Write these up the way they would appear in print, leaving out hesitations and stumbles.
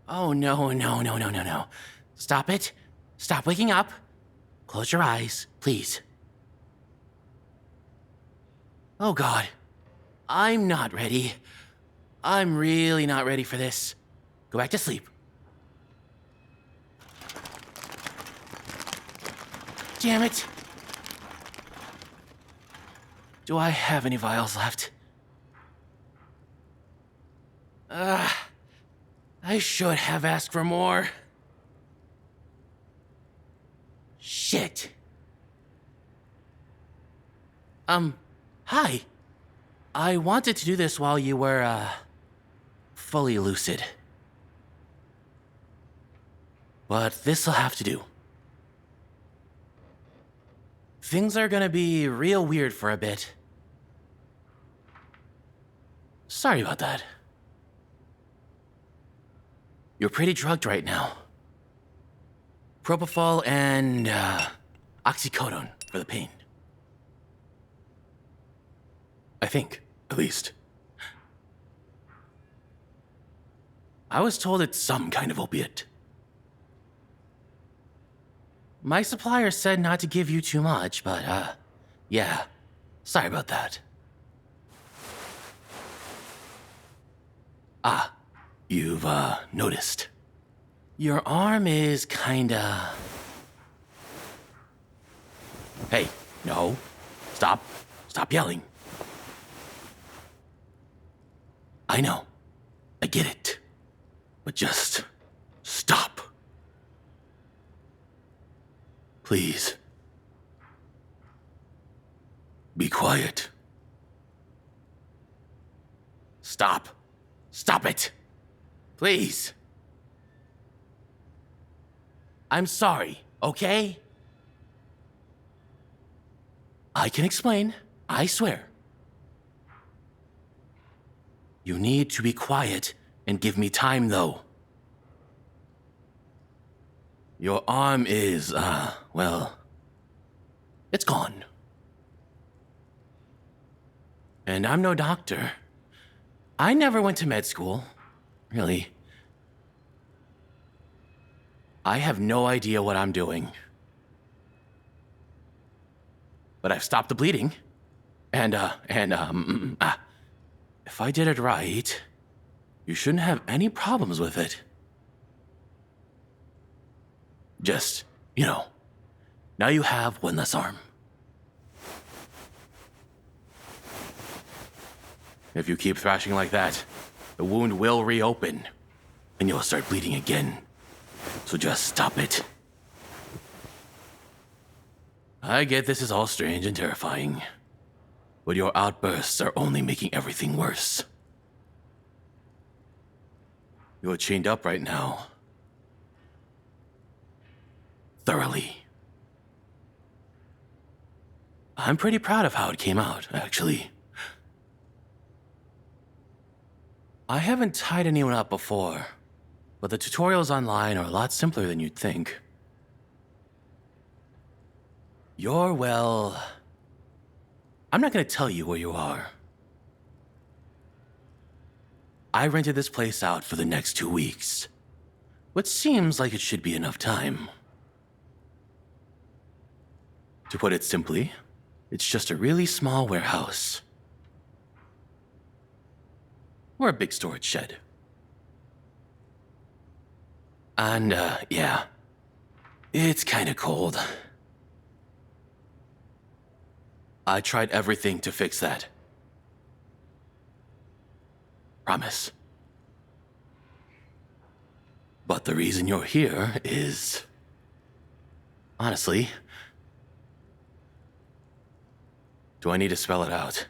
Oh, no, no, no, no, no, no. Stop it. Stop waking up. Close your eyes, please. Oh, God. I'm not ready. I'm really not ready for this. Go back to sleep. Damn it. Do I have any vials left? I should have asked for more. Shit. Hi. I wanted to do this while you were, fully lucid. But this'll have to do. Things are gonna be real weird for a bit. Sorry about that. You're pretty drugged right now. Propofol and, oxycodone for the pain. I think, at least. I was told it's some kind of opiate. My supplier said not to give you too much, but, yeah. Sorry about that. Ah, you've, noticed. Your arm is kinda... Hey, no. Stop. Stop yelling. I know. I get it. But just... stop. Please. Be quiet. Stop. Stop it. Please. I'm sorry, okay? I can explain, I swear. You need to be quiet and give me time, though. Your arm is, well, it's gone. And I'm no doctor. I never went to med school, really. I have no idea what I'm doing. But I've stopped the bleeding. And, if I did it right, you shouldn't have any problems with it. Just, you know, now you have one less arm. If you keep thrashing like that, the wound will reopen, and you'll start bleeding again. So just stop it. I get this is all strange and terrifying, but your outbursts are only making everything worse. You're chained up right now. Thoroughly. I'm pretty proud of how it came out, actually. I haven't tied anyone up before, but the tutorials online are a lot simpler than you'd think. You're, well... I'm not gonna tell you where you are. I rented this place out for the next 2 weeks, which seems like it should be enough time. To put it simply, it's just a really small warehouse. Or a big storage shed. And, yeah. It's kinda cold. I tried everything to fix that. Promise. But the reason you're here is... honestly... do I need to spell it out?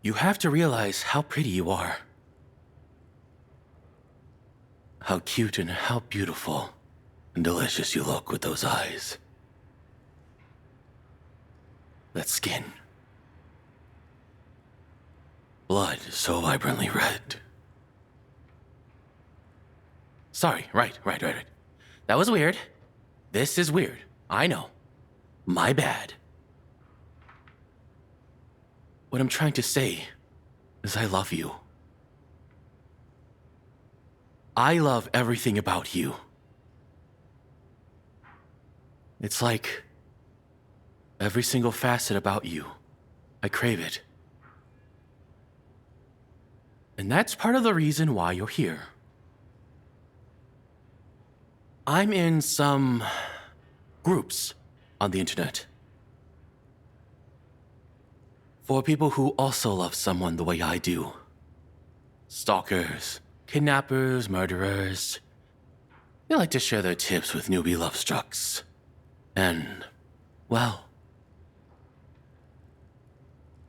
You have to realize how pretty you are. How cute and how beautiful and delicious you look with those eyes. That skin. Blood so vibrantly red. Sorry, right. That was weird. This is weird. I know. My bad. What I'm trying to say is I love you. I love everything about you. It's like every single facet about you. I crave it. And that's part of the reason why you're here. I'm in some groups on the internet for people who also love someone the way I do. Stalkers, kidnappers, murderers. They like to share their tips with newbie love strucks. And, well,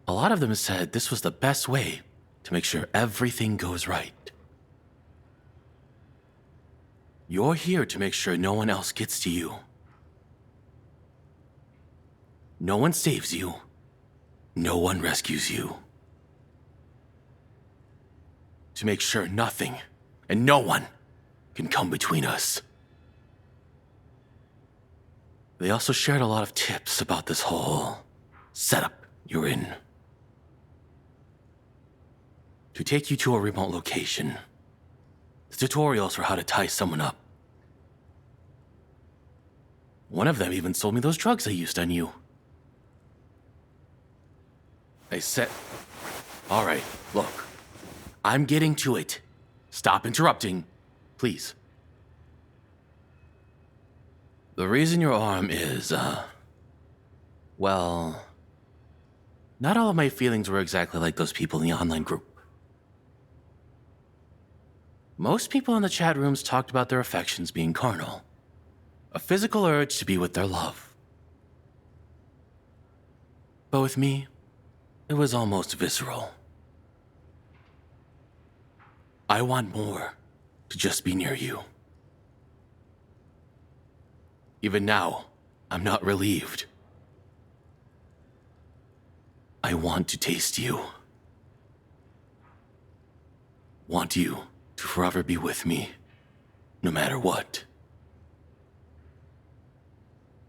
a lot of them said this was the best way to make sure everything goes right. You're here to make sure no one else gets to you. No one saves you. No one rescues you. To make sure nothing and no one can come between us. They also shared a lot of tips about this whole setup you're in. To take you to a remote location. The tutorials for how to tie someone up. One of them even sold me those drugs I used on you. I said, all right, look, I'm getting to it. Stop interrupting, please. The reason your arm is, well, not all of my feelings were exactly like those people in the online group. Most people in the chat rooms talked about their affections being carnal. A physical urge to be with their love. But with me, it was almost visceral. I want more to just be near you. Even now, I'm not relieved. I want to taste you. Want you to forever be with me, no matter what.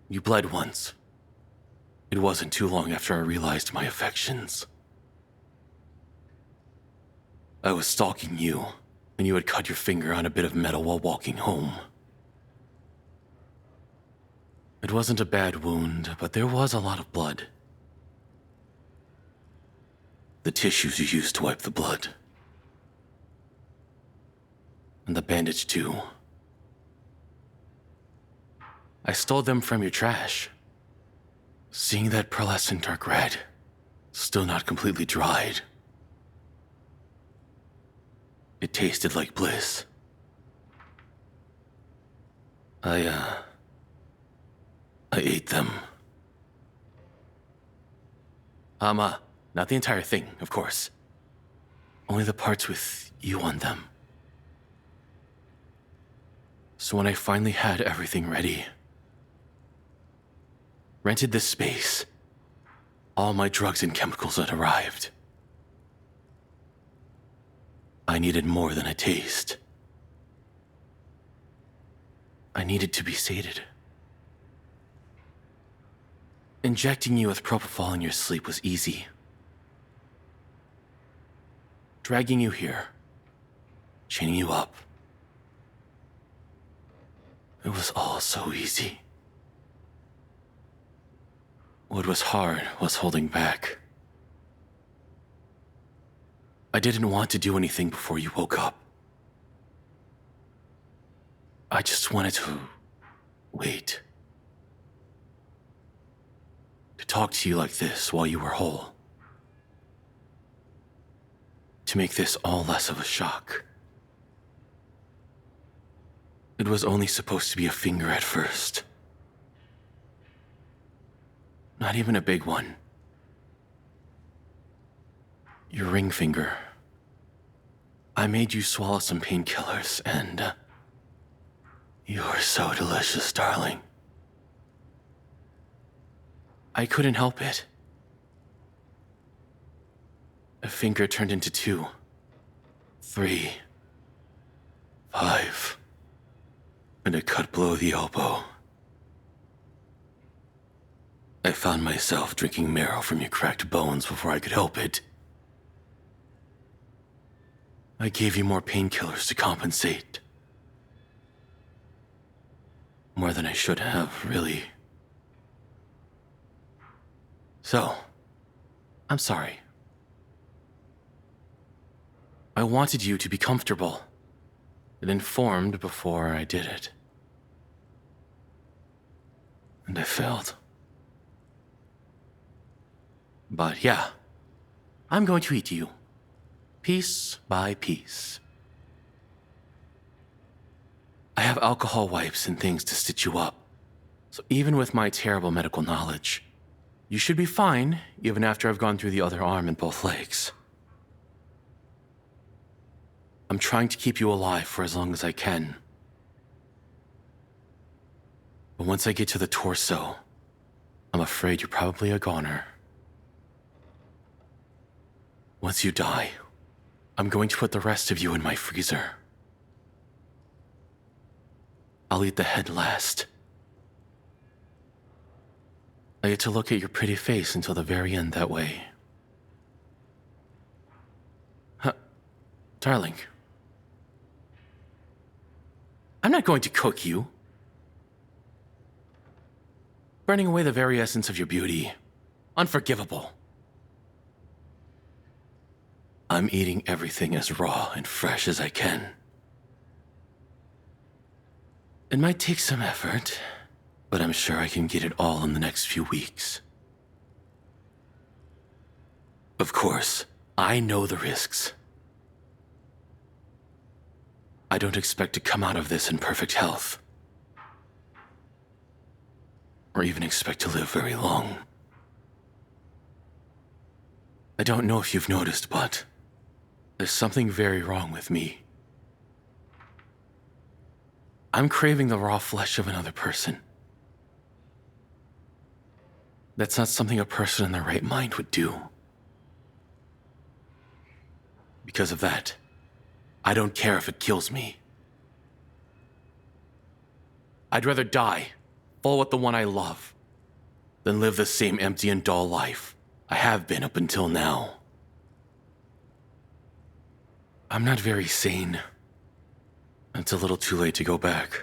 You bled once. It wasn't too long after I realized my affections. I was stalking you, and you had cut your finger on a bit of metal while walking home. It wasn't a bad wound, but there was a lot of blood. The tissues you used to wipe the blood. And the bandage too. I stole them from your trash. Seeing that pearlescent dark red, still not completely dried. It tasted like bliss. I ate them. Not the entire thing, of course. Only the parts with you on them. So when I finally had everything ready, rented this space, all my drugs and chemicals had arrived. I needed more than a taste. I needed to be sated. Injecting you with propofol in your sleep was easy. Dragging you here, chaining you up. It was all so easy. What was hard was holding back. I didn't want to do anything before you woke up. I just wanted to wait. To talk to you like this while you were whole. To make this all less of a shock. It was only supposed to be a finger at first. Not even a big one. Your ring finger. I made you swallow some painkillers, and you're so delicious, darling. I couldn't help it. A finger turned into 2, 3, 5, and a cut below the elbow. I found myself drinking marrow from your cracked bones before I could help it. I gave you more painkillers to compensate. More than I should have, really. So, I'm sorry. I wanted you to be comfortable and informed before I did it. And I failed. But yeah, I'm going to eat you, piece by piece. I have alcohol wipes and things to stitch you up, so even with my terrible medical knowledge, you should be fine even after I've gone through the other arm and both legs. I'm trying to keep you alive for as long as I can. But once I get to the torso, I'm afraid you're probably a goner. Once you die, I'm going to put the rest of you in my freezer. I'll eat the head last. I get to look at your pretty face until the very end that way. Huh, darling. I'm not going to cook you. Burning away the very essence of your beauty. Unforgivable. I'm eating everything as raw and fresh as I can. It might take some effort, but I'm sure I can get it all in the next few weeks. Of course, I know the risks. I don't expect to come out of this in perfect health. Or even expect to live very long. I don't know if you've noticed, but there's something very wrong with me. I'm craving the raw flesh of another person. That's not something a person in their right mind would do. Because of that, I don't care if it kills me. I'd rather die, full with the one I love, than live the same empty and dull life I have been up until now. I'm not very sane. It's a little too late to go back.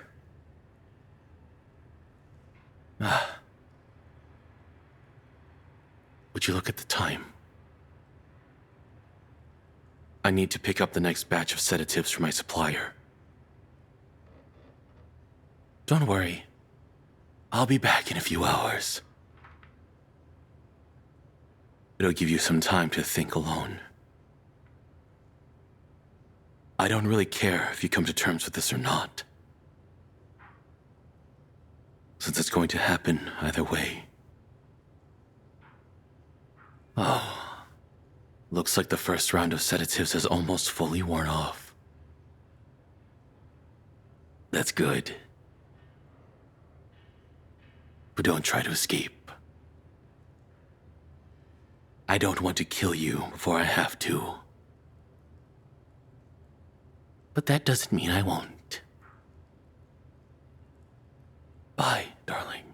Would you look at the time? I need to pick up the next batch of sedatives from my supplier. Don't worry. I'll be back in a few hours. It'll give you some time to think alone. I don't really care if you come to terms with this or not, since it's going to happen either way. Oh, looks like the first round of sedatives has almost fully worn off. That's good. But don't try to escape. I don't want to kill you before I have to. But that doesn't mean I won't. Bye, darling.